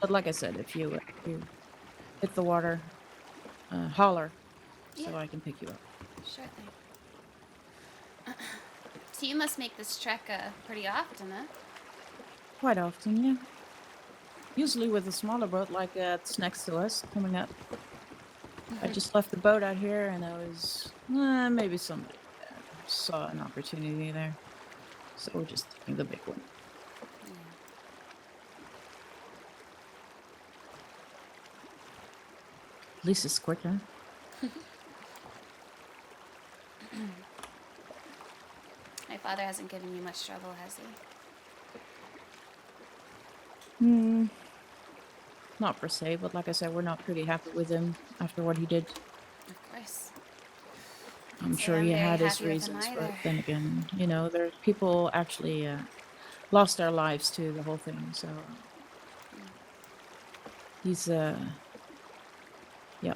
But like I said, if you hit the water, holler, Yeah, so I can pick you up. sure thing. So you must make this trek pretty often, huh? Quite often, yeah. Usually with a smaller boat like it's next to us coming up. I just left the boat out here and I was, maybe somebody saw an opportunity there. So we're just taking the big one. Yeah. At least it's quicker. My father hasn't given you much trouble, has he? Hmm, not per se, but like I said, we're not pretty happy with him after what he did. Of course. I'm Can't say sure I'm he very had his happy with him reasons, but either. then again, there's people actually lost their lives to the whole thing. So he's, yep, Yeah.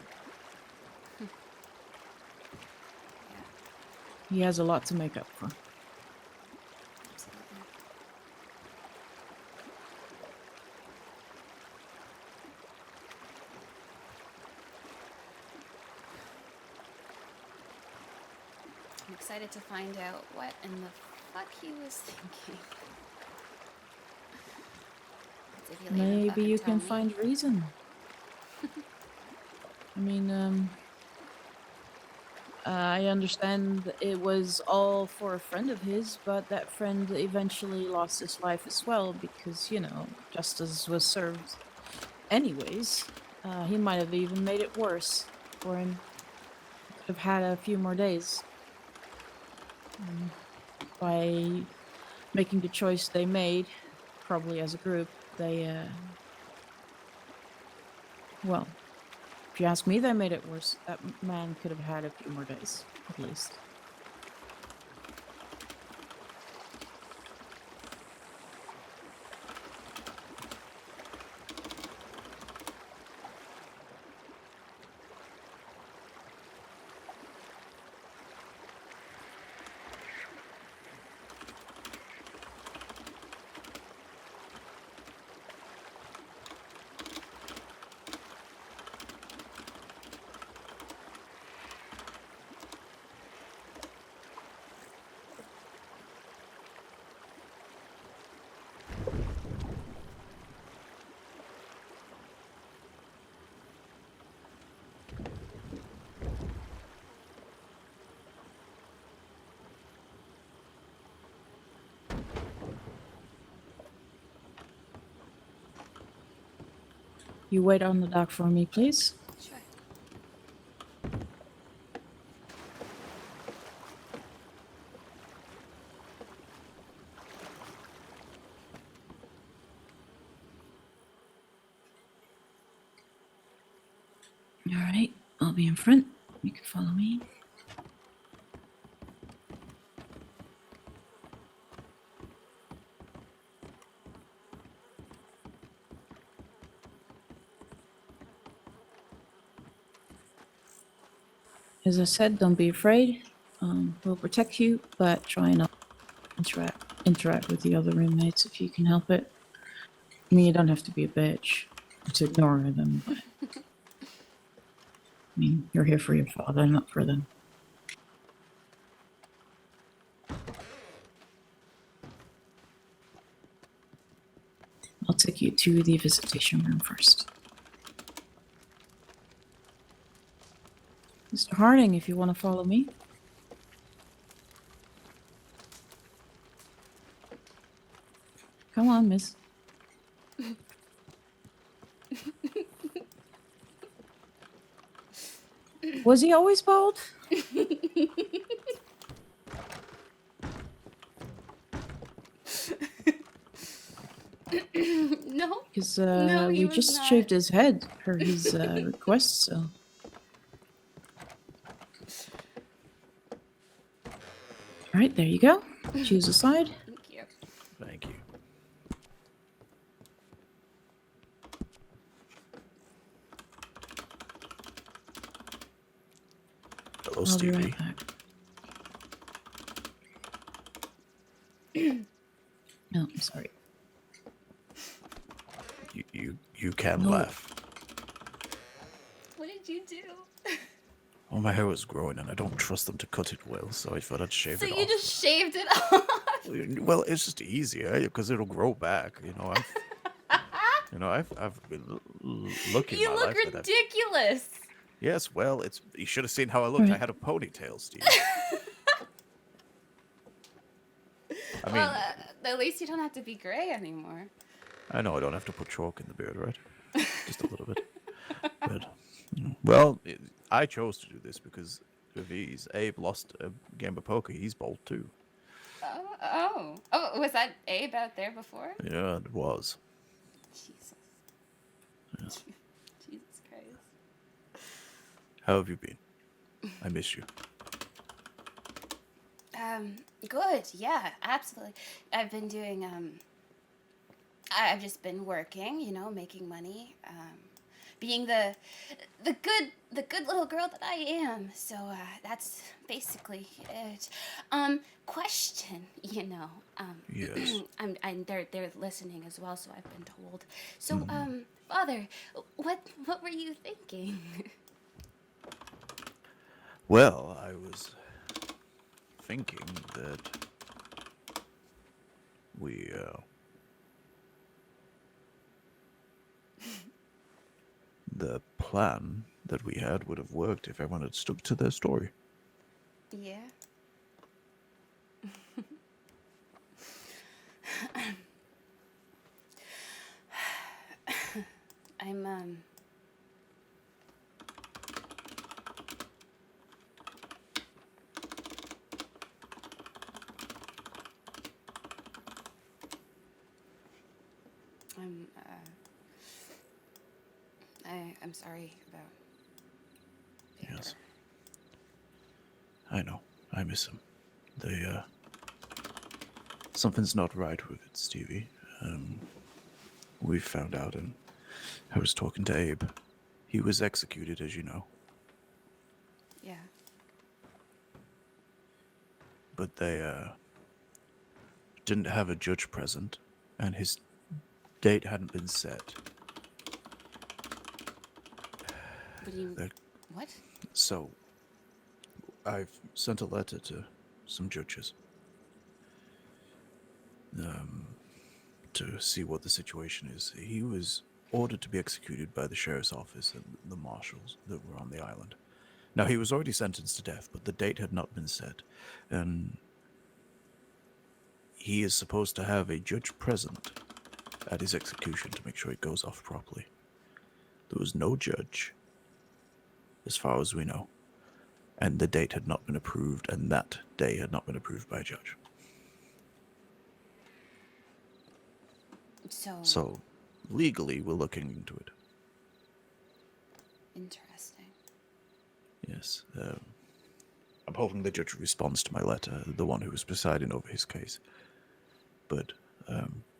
he has a lot to make up for. Absolutely. I'm excited to find out what in the fuck he was thinking. If he'll even Maybe fucking you tell can me. find reason. I mean, I understand it was all for a friend of his, but that friend eventually lost his life as well because, justice was served anyways. He might have even made it worse for him. He could have had a few more days. By making the choice they made, probably as a group, well, if you ask me, they made it worse. That man could have had a few more days, at least. You wait on the dock for me, please. Sure. All right, I'll be in front. You can follow me. As I said, don't be afraid. We'll protect you, but try not to interact with the other roommates if you can help it. I mean, you don't have to be a bitch to ignore them, but I mean, you're here for your father, not for them. I'll take you to the visitation room first. Mr. Harding, if you want to follow me. Come on, miss. Was he always bald? No. Because No, he we was just not. shaved his head per his request, so. All right, there you go. Choose a side. Thank you. Thank you. Hello, I'll be Stevie. right back. No, I'm sorry. You You can No. laugh. What did you do? Well, my hair was growing, and I don't trust them to cut it well, so I thought I'd shave So it you off. just shaved it off? Well, it's just easier because it'll grow back. I've been lucky in You my look life that I've. ridiculous. Yes, well, it's you should have seen how I looked. I Right. had a ponytail, Steve. I mean, Well, at least you don't have to be gray anymore. I know I don't have to put chalk in the beard, right? Just a little bit. But, well, I chose to do this because of ease. Abe lost a game of poker. He's bold too. Oh, was that Abe out there before? Yeah, it was. Jesus. Yeah. Jesus Christ. How have you been? I miss you. Good. Yeah, absolutely. I've been doing, I've just been working, making money, being the good little girl that I am. So, that's basically it. Question, Yes. they're listening as well, so I've been told. So, Father, what were you thinking? Well, I was thinking that we, the plan that we had would have worked if everyone had stuck to their story. Yeah. I'm I'm I'm sorry about Peter. Yes. I know. I miss him. They, something's not right with it, Stevie. We found out, and I was talking to Abe. He was executed, as you know. Yeah. But they, didn't have a judge present, and his date hadn't been set. What do you That- What? So, I've sent a letter to some judges to see what the situation is. He was ordered to be executed by the sheriff's office and the marshals that were on the island. Now, he was already sentenced to death, but the date had not been set, and he is supposed to have a judge present at his execution to make sure it goes off properly. There was no judge, as far as we know, and the date had not been approved, and that day had not been approved by a judge. So, legally, we're looking into it. Interesting. Yes. I'm hoping the judge responds to my letter, the one who was presiding over his case. But,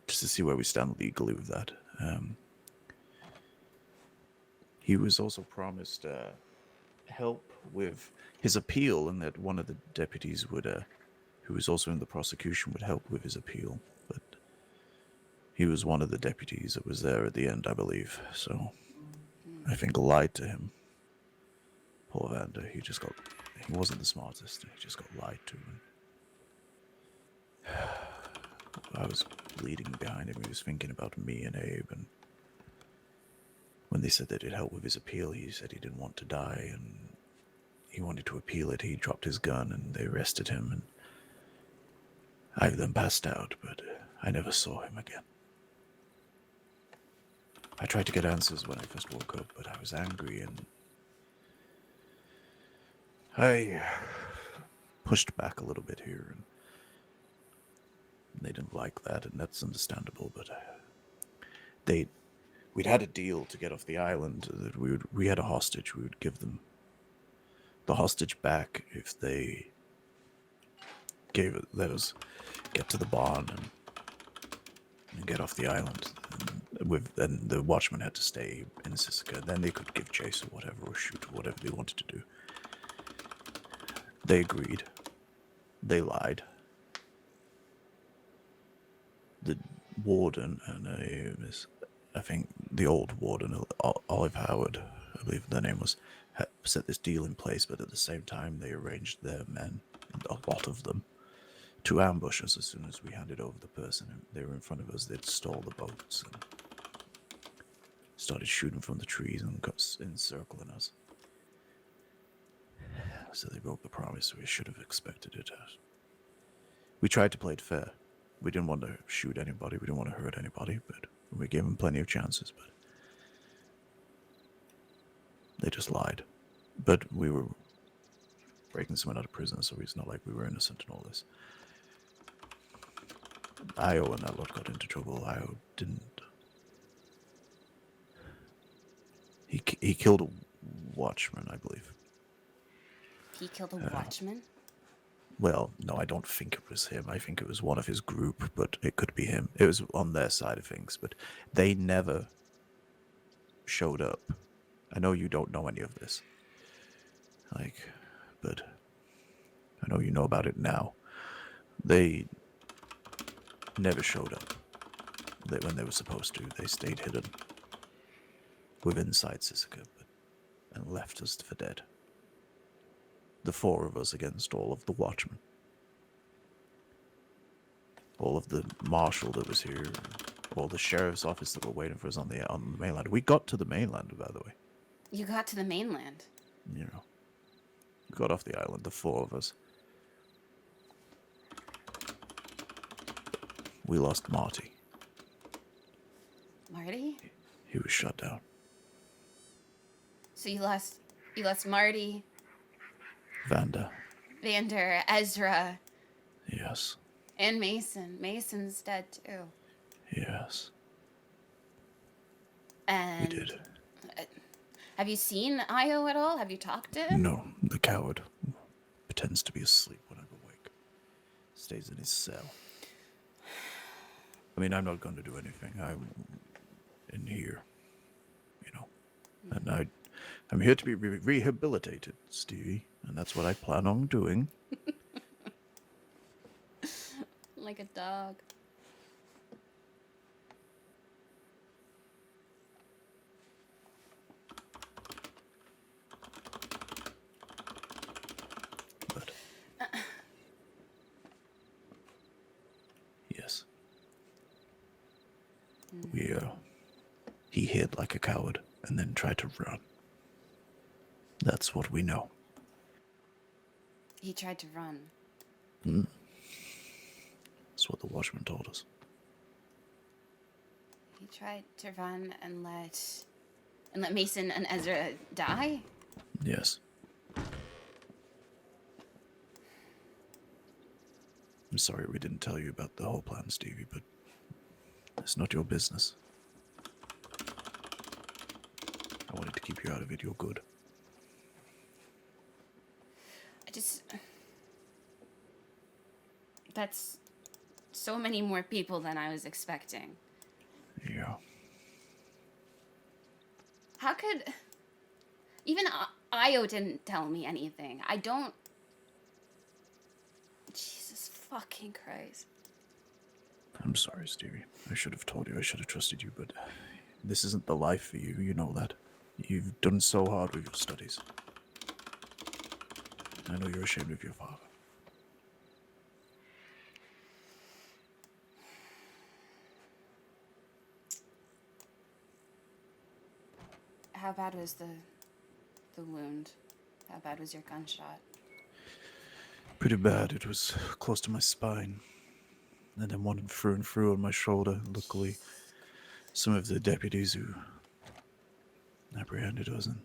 just to see where we stand legally with that. He was also promised help with his appeal, and that one of the deputies would, who was also in the prosecution, would help with his appeal. But he was one of the deputies that was there at the end, I believe. So I think lied to him. Poor Vander, he wasn't the smartest. He just got lied to. And I was bleeding behind him. He was thinking about me and Abe. And when they said that it'd help with his appeal, he said he didn't want to die. And he wanted to appeal it. He dropped his gun and they arrested him. And I then passed out, but I never saw him again. I tried to get answers when I first woke up, but I was angry and I pushed back a little bit here, and they didn't like that, and that's understandable. But we'd had a deal to get off the island that we had a hostage. We would give them the hostage back if they let us get to the barn and get off the island. And the watchman had to stay in Sisika. Then they could give chase or whatever, or shoot or whatever they wanted to do. They agreed. They lied. The warden and I think the old warden, Olive Howard, I believe their name was, had set this deal in place, but at the same time they arranged their men, a lot of them, to ambush us as soon as we handed over the person. They were in front of us. They'd stole the boats and started shooting from the trees and encircling us. So they broke the promise. We should have expected it. We tried to play it fair. We didn't want to shoot anybody. We didn't want to hurt anybody, but we gave them plenty of chances. But they just lied. But we were breaking someone out of prison, so it's not like we were innocent in all this. Io and that lot got into trouble. Io didn't. He killed a watchman, I believe. He killed a watchman? Well, no, I don't think it was him. I think it was one of his group, but it could be him. It was on their side of things, but they never showed up. I know you don't know any of this. But I know you know about it now. They never showed up when they were supposed to. They stayed hidden within sight, Sisika, and left us for dead. The four of us against all of the watchmen. All of the marshal that was here, all the sheriff's office that were waiting for us on the mainland. We got to the mainland, by the way. You got to the mainland? You know. We got off the island, the four of us. We lost Marty. Marty? He was shut down. So you lost Marty, Vander. Vander, Ezra. Yes. And Mason. Mason's dead too. Yes. And We did. Have you seen Io at all? Have you talked to him? No, the coward pretends to be asleep when I'm awake. Stays in his cell. I mean, I'm not going to do anything. I'm in here, you know. And I'm here to be rehabilitated, Stevie, and that's what I plan on doing. Like a dog. But yes, he hid like a coward and then tried to run. That's what we know. He tried to run. That's what the watchman told us. He tried to run and let Mason and Ezra die? Yes. I'm sorry we didn't tell you about the whole plan, Stevie, but it's not your business. I wanted to keep you out of it. You're good. That's so many more people than I was expecting. Yeah. How could... Even Io didn't tell me anything. I don't... Jesus fucking Christ. I'm sorry, Stevie. I should have told you. I should have trusted you, but this isn't the life for you. You know that. You've done so hard with your studies. I know you're ashamed of your father. How bad was the wound? How bad was your gunshot? Pretty bad. It was close to my spine. And then one through and through on my shoulder. Luckily, some of the deputies who apprehended us and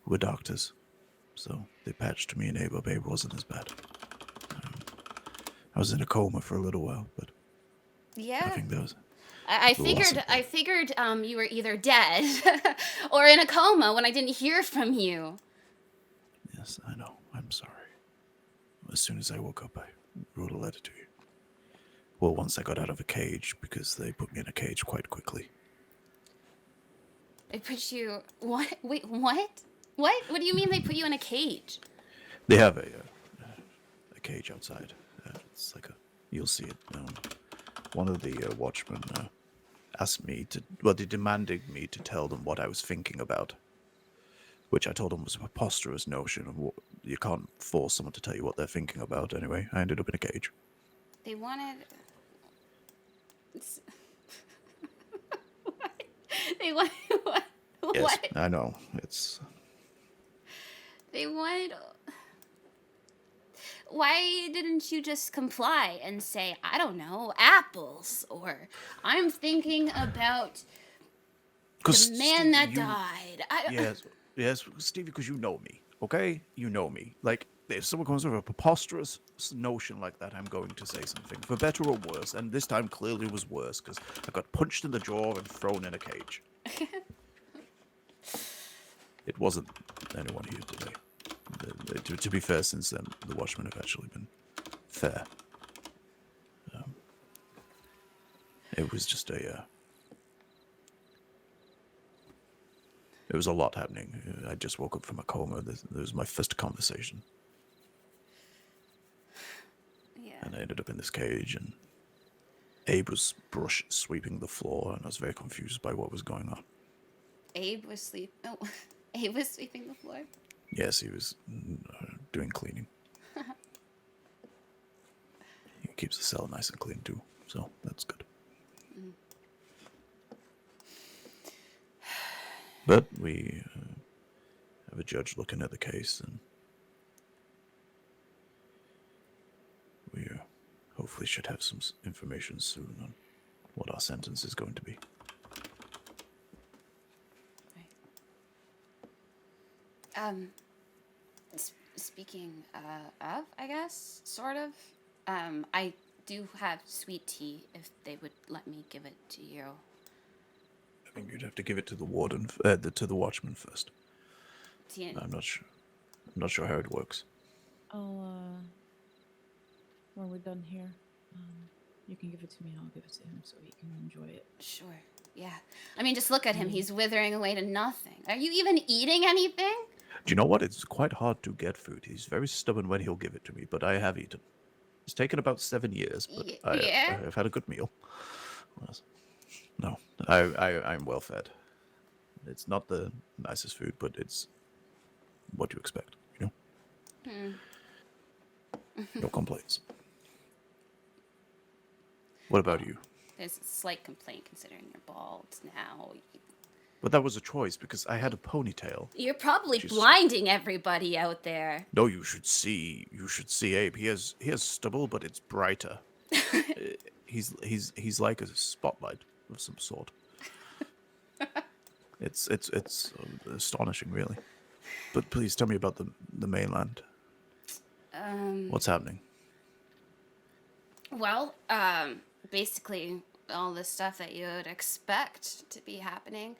were doctors. So they patched me and Abe. Abe wasn't as bad. I was in a coma for a little while, but Yeah. I think that was... I figured you were either dead or in a coma when I didn't hear from you. Yes, I know. I'm sorry. As soon as I woke up, I wrote a letter to you. Well, once I got out of a cage, because they put me in a cage quite quickly. They put you... What? Wait, what? What? What do you mean they put you in a cage? They have a cage outside. It's like a... You'll see it. One of the watchmen asked me to, well, they demanded me to tell them what I was thinking about, which I told them was a preposterous notion of what you can't force someone to tell you what they're thinking about. Anyway, I ended up in a cage. They wanted. s- what? They wanted what? Yes, What? I know. It's They wanted. Why didn't you just comply and say, I don't know, apples? Or I'm thinking about the because man Stevie, that you died. yes, yes, Stevie, because you know me, okay? You know me. Like, if someone comes with a preposterous notion like that, I'm going to say something, for better or worse. And this time clearly was worse because I got punched in the jaw and thrown in a cage. It wasn't anyone here today. To be fair, since then, the Watchmen have actually been fair. It was just a. It was a lot happening. I just woke up from a coma. This was my first conversation, Yeah. and I ended up in this cage. And Abe was brush sweeping the floor, and I was very confused by what was going on. Abe was sleep. Oh, Abe was sweeping the floor. Yes, he was doing cleaning. He keeps the cell nice and clean too, so that's good. Mm. But we have a judge looking at the case, and we hopefully should have some information soon on what our sentence is going to be. Right. Speaking of, I guess, sort of. I do have sweet tea if they would let me give it to you. I think you'd have to give it to the warden, to the watchman first. Tea. I'm not sure. I'm not sure how it works. I'll, when we're done here, you can give it to me and I'll give it to him so he can enjoy it. Sure. Yeah. I mean, just look at him. He's withering away to nothing. Are you even eating anything? Do you know what? It's quite hard to get food. He's very stubborn when he'll give it to me, but I have eaten. It's taken about 7 years, but Yeah. I've had a good meal. No, I'm well fed. It's not the nicest food, but it's what you expect, you know? No complaints. What about you? There's a slight complaint considering you're bald now. But that was a choice because I had a ponytail. You're probably Just- blinding everybody out there. No, you should see Abe. He has stubble, but it's brighter. He's like a spotlight of some sort. It's astonishing, really. But please tell me about the mainland. What's happening? Well, basically all the stuff that you would expect to be happening.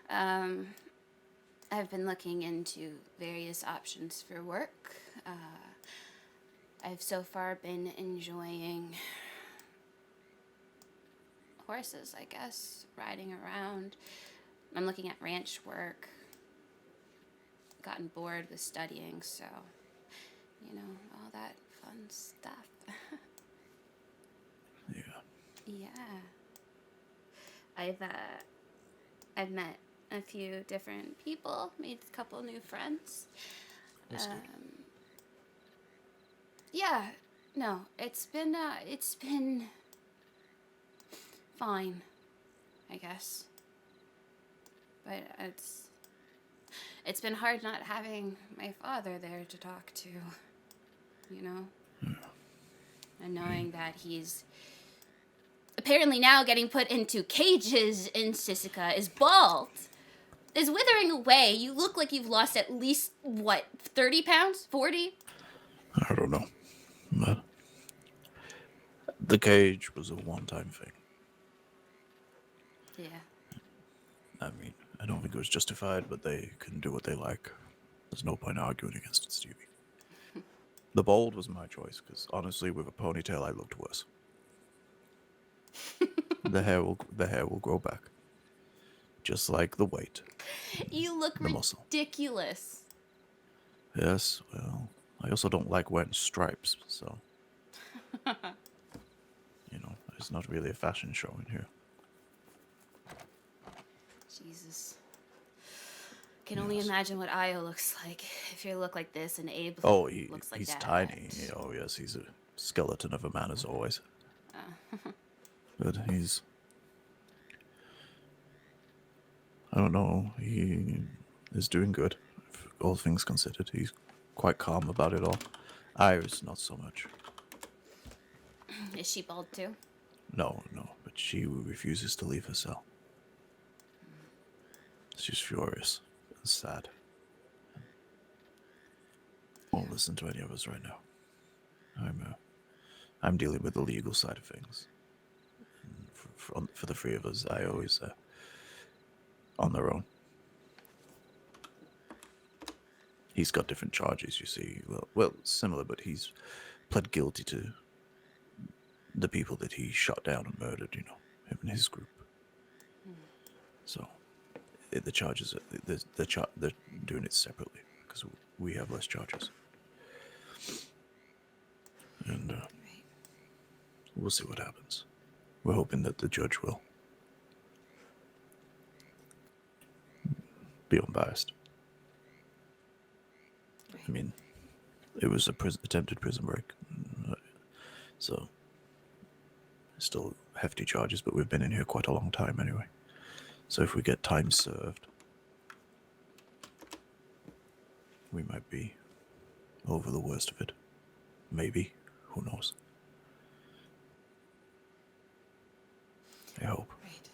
I've been looking into various options for work. I've so far been enjoying horses, I guess, riding around. I'm looking at ranch work. Gotten bored with studying, so, you know, all that fun stuff. Yeah. Yeah. I've met a few different people, made a couple new friends. That's good. Yeah, no, it's been fine, I guess. But it's been hard not having my father there to talk to, you know? And knowing that he's apparently now getting put into cages in Sisika, is bald, is withering away. You look like you've lost at least, what, 30 pounds? 40? I don't know. But the cage was a one-time thing. Yeah. I mean, I don't think it was justified, but they can do what they like. There's no point arguing against it, Stevie. The bald was my choice, because honestly, with a ponytail, I looked worse. The hair will grow back, just like the weight, You look the muscle. ridiculous. Yes, well, I also don't like wearing stripes, so you know, there's not really a fashion show in here. Jesus. Can only Yes. imagine what Io looks like if you look like this and Abe Oh, looks like he's that. tiny. Oh yes, he's a skeleton of a man as always. But he's, I don't know, he is doing good. All things considered, he's quite calm about it all. Iris, not so much. Is she bald too? No, but she refuses to leave her cell. She's furious and sad. Won't listen to any of us right now. I'm dealing with the legal side of things. And for the three of us, I always on their own. He's got different charges, you see. Well, similar, but he's pled guilty to the people that he shot down and murdered. You know, him and his group. So the charges, they're doing it separately because we have less charges, and Right. we'll see what happens. We're hoping that the judge will be unbiased. I mean, it was a attempted prison break, so still hefty charges, but we've been in here quite a long time anyway. So if we get time served, we might be over the worst of it. Maybe. Who knows? I hope. Right.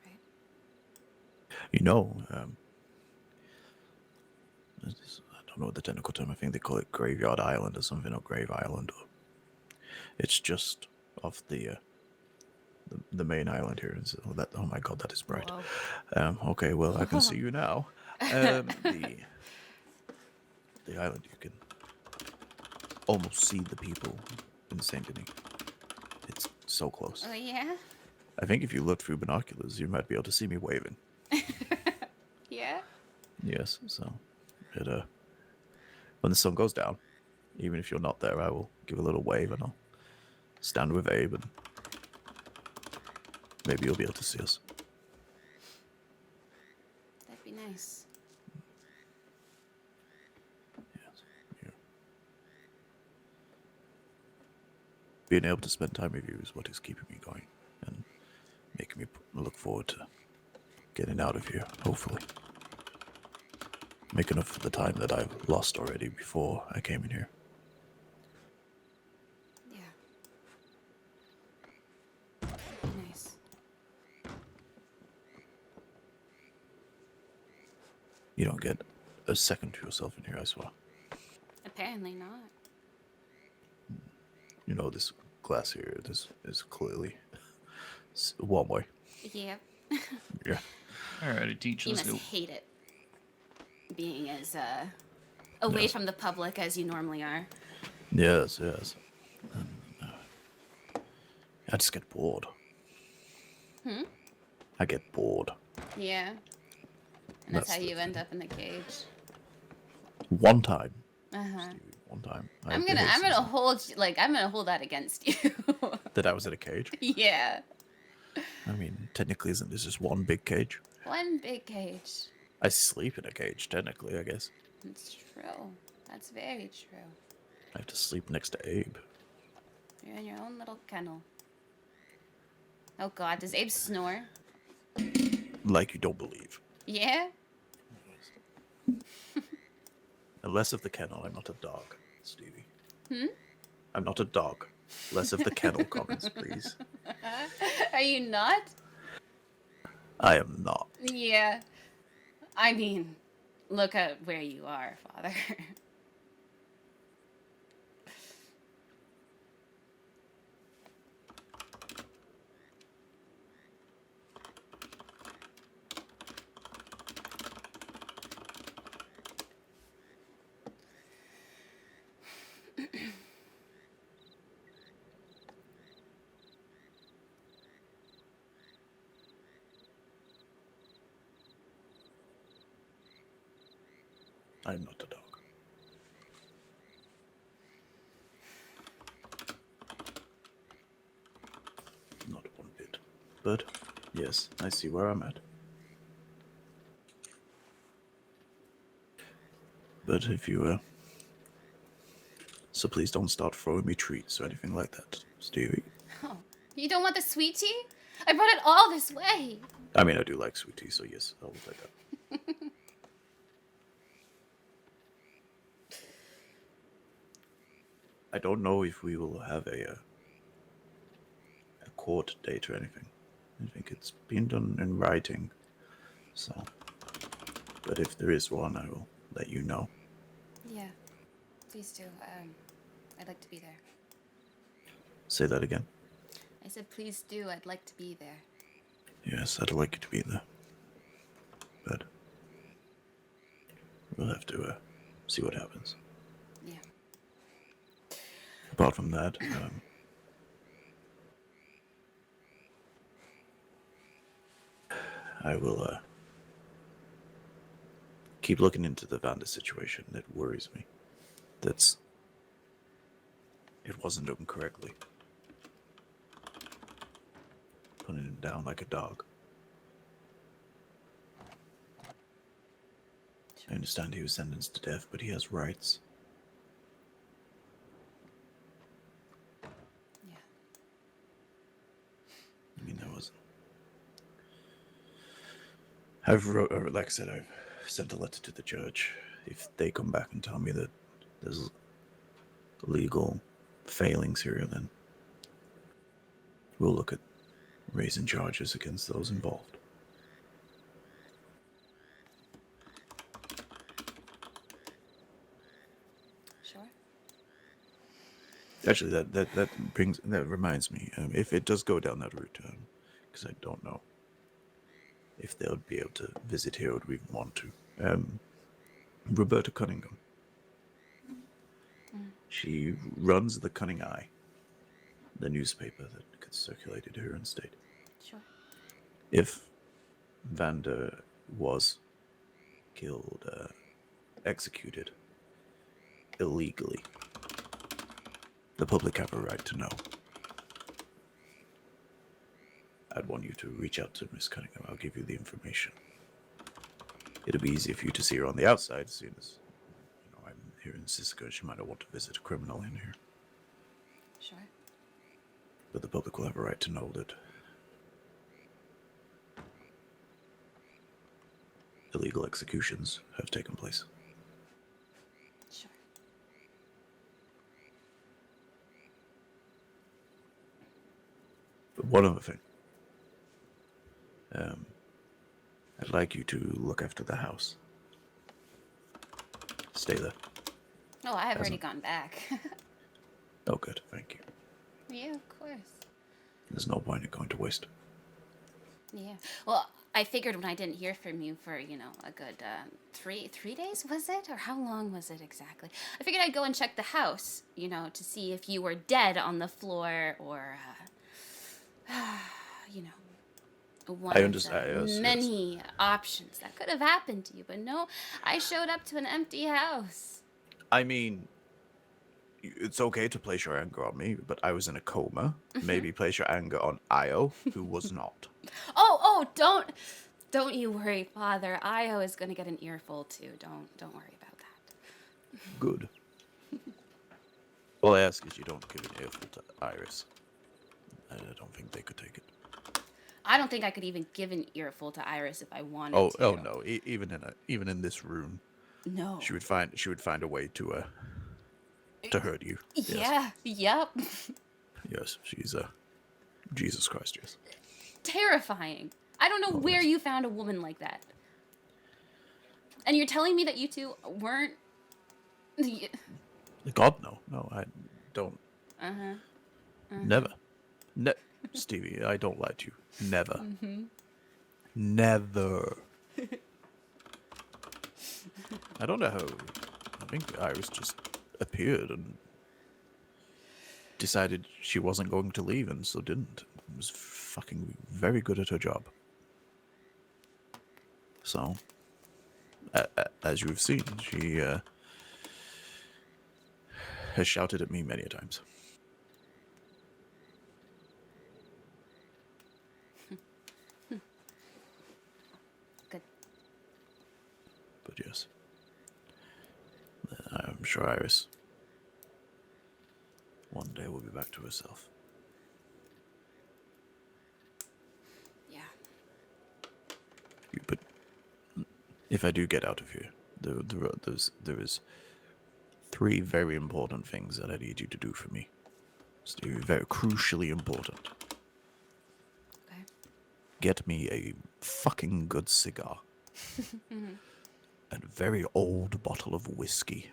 Right. You know, I don't know what the technical term, I think they call it Graveyard Island or something, or Grave Island. Or it's just off the main island here. Oh my god, that is bright. Whoa. Okay, well, I can see you now. The island, you can almost see the people in Saint Denis. It's so close. Oh yeah. I think if you look through binoculars, you might be able to see me waving. Yeah. Yes, so when the sun goes down, even if you're not there, I will give a little wave and I'll stand with Abe and maybe you'll be able to see us. That'd be nice. Yes. Yeah. Being able to spend time with you is what is keeping me going and making me look forward to getting out of here, hopefully. Make enough for the time that I've lost already before I came in here. Yeah. That'd be nice. You don't get a second to yourself in here, I swear. Apparently not. You know, this glass here, this is clearly one way. Yep. Yeah. Alrighty, teach, You let's must go. hate it. Being as away Yes. from the public as you normally are. Yes. I just get bored. I get bored. Yeah. And that's That's how the you end thing. up in the cage. One time. Uh-huh. Stevie, one time. I'm behaved gonna some- I'm gonna hold that against you. That I was in a cage. Yeah. I mean, technically, isn't this just one big cage? One big cage. I sleep in a cage, technically, I guess. It's true. That's very true. I have to sleep next to Abe. You're in your own little kennel. Oh god, does Abe snore? Like you don't believe. Yeah? Less of the kennel, I'm not a dog, Stevie. I'm not a dog. Less of the kennel comments, please. Are you not? I am not. Yeah. I mean, look at where you are, Father. I'm not a dog. Not one bit. But yes, I see where I'm at. But if you so please don't start throwing me treats or anything like that, Stevie. Oh, you don't want the sweet tea? I brought it all this way. I mean, I do like sweet tea, so yes, I will take that. I don't know if we will have a court date or anything. I think it's been done in writing, so. But if there is one, I will let you know. Yeah, please do. I'd like to be there. Say that again. I said, please do. I'd like to be there. Yes, I'd like you to be there. But we'll have to see what happens. Yeah. Apart from that, I will keep looking into the Vanda situation. That worries me. It wasn't done correctly. Putting him down like a dog. I understand he was sentenced to death, but he has rights. Yeah. I mean, that was. Like I said, I've sent a letter to the judge. If they come back and tell me that there's legal failings here, then we'll look at raising charges against those involved. Sure. Actually, that reminds me. If it does go down that route, because I don't know if they would be able to visit here or we want to. Roberta Cunningham. She runs the Cunning Eye, the newspaper that gets circulated here in state. Sure. If Vanda was killed, executed illegally, the public have a right to know. I'd want you to reach out to Miss Cunningham. I'll give you the information. It'll be easier for you to see her on the outside, seeing as I'm here in Cisco. She might not want to visit a criminal in here. Sure. But the public will have a right to know that illegal executions have taken place. Sure. But one other thing. I'd like you to look after the house. Stay there. Oh, I have already gone back. Oh, good. Thank you. Yeah, of course. There's no point in going to waste. Yeah. Well, I figured when I didn't hear from you for, a good 3 days, was it? Or how long was it exactly? I figured I'd go and check the house, to see if you were dead on the floor or, one I of understand. the Yes, many options that could have happened to you. But no, I showed up to an empty house. I mean, it's okay to place your anger on me, but I was in a coma. Maybe place your anger on Io, who was not. Oh, don't you worry, Father. Io is gonna get an earful too. Don't worry about that. Good. All I ask is you don't give an earful to Iris. I don't think they could take it. I don't think I could even give an earful to Iris if I wanted to. Oh no! Even in this room, No. she would find a way to hurt you. Yeah. Yep. Yes, she's Jesus Christ, yes. Terrifying. I don't know where you found a woman like that. And you're telling me that you two weren't. God, no, I don't. Uh-huh. Never. Stevie, I don't lie to you. Never. Never. I don't know how. I think Iris just appeared and decided she wasn't going to leave and so didn't. Was fucking very good at her job. So, as you've seen, she has shouted at me many a times. But yes, I'm sure Iris one day will be back to herself. Yeah. But if I do get out of here, there is 3 very important things that I need you to do for me. Stevie, very crucially important. Okay. Get me a fucking good cigar. And a very old bottle of whiskey.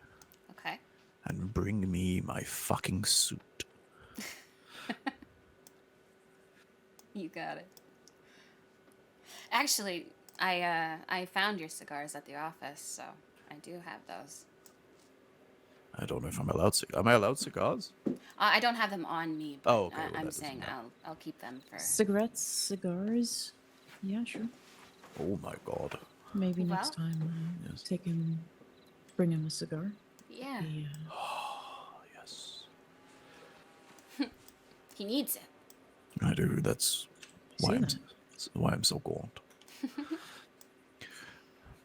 Okay. And bring me my fucking suit. You got it. Actually, I found your cigars at the office, so I do have those. I don't know if I'm allowed Am I allowed cigars? I don't have them on me, but Oh, okay. Well, I'm that doesn't saying matter. I'll keep them for. Cigarettes, cigars. Yeah, sure. Oh my god. Maybe next Well, time, Yes. bring him a cigar. yeah. Yeah. Yes. He needs it. I do. That's See that? why I'm so gaunt.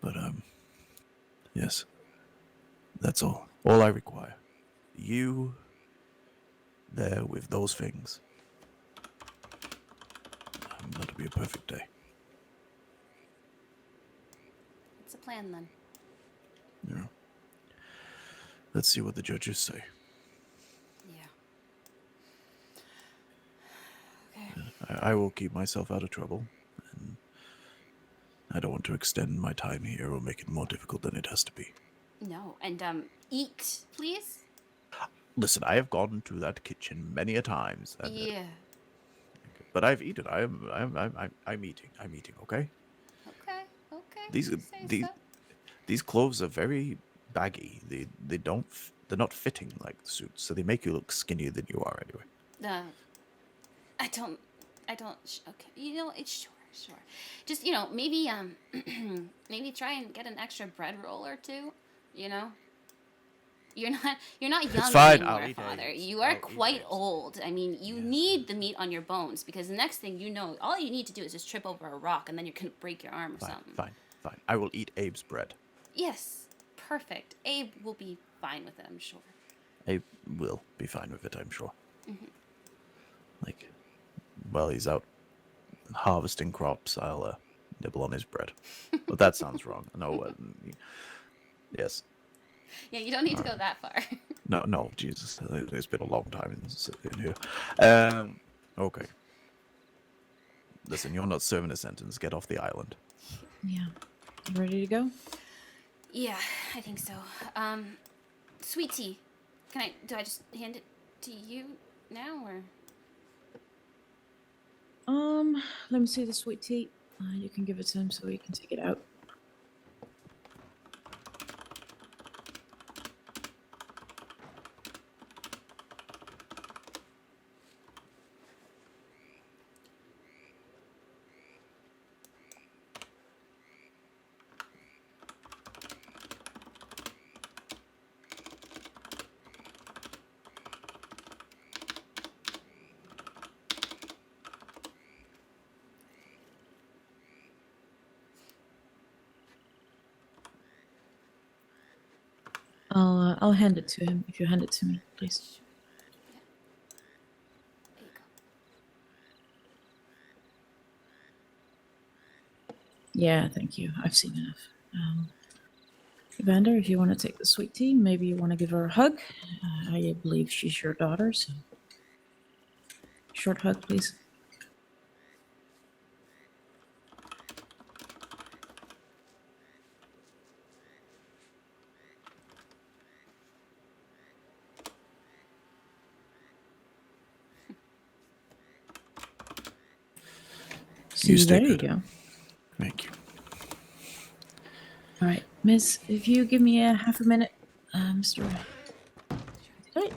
But yes. That's all. All I require. You there with those things. That'll be a perfect day. It's a plan then. Yeah. Let's see what the judges say. Yeah. Okay. I will keep myself out of trouble. And I don't want to extend my time here or make it more difficult than it has to be. No, and eat, please. Listen, I have gone to that kitchen many a times. Yeah. But I've eaten. I'm eating. I'm eating. Okay. Okay. Okay. These You say these so. these clothes are very baggy. They're not fitting like the suits, so they make you look skinnier than you are anyway. I don't. Okay. You know, it's sure. Just maybe maybe try and get an extra bread roll or two. You know. You're not young fine, I'll anymore, eat Father. eggs. You are I'll eat quite eggs. old. I mean, you Yes. need the meat on your bones because the next thing you know, all you need to do is just trip over a rock and then you're gonna break your arm or something. Fine. I will eat Abe's bread. Yes, perfect. Abe will be fine with it, I'm sure. Abe will be fine with it, I'm sure. Like, while he's out harvesting crops, I'll nibble on his bread. But that sounds wrong. No, yes. Yeah, you don't need to go that far. No, Jesus. It's been a long time in here. Okay. Listen, you're not serving a sentence. Get off the island. Yeah. You ready to go? Yeah, I think so. Sweet tea. Do I just hand it to you now or? Let me see the sweet tea. You can give it to him so he can take it out. I'll hand it to him if you hand it to me, please. Yeah. There you go. Yeah, thank you. I've seen enough. Evander, if you want to take the sweet tea, maybe you want to give her a hug. I believe she's your daughter, so short hug, please. See, stay there you good. go. Thank you. All right, Miss, if you give me a half a minute, Mr. Hey.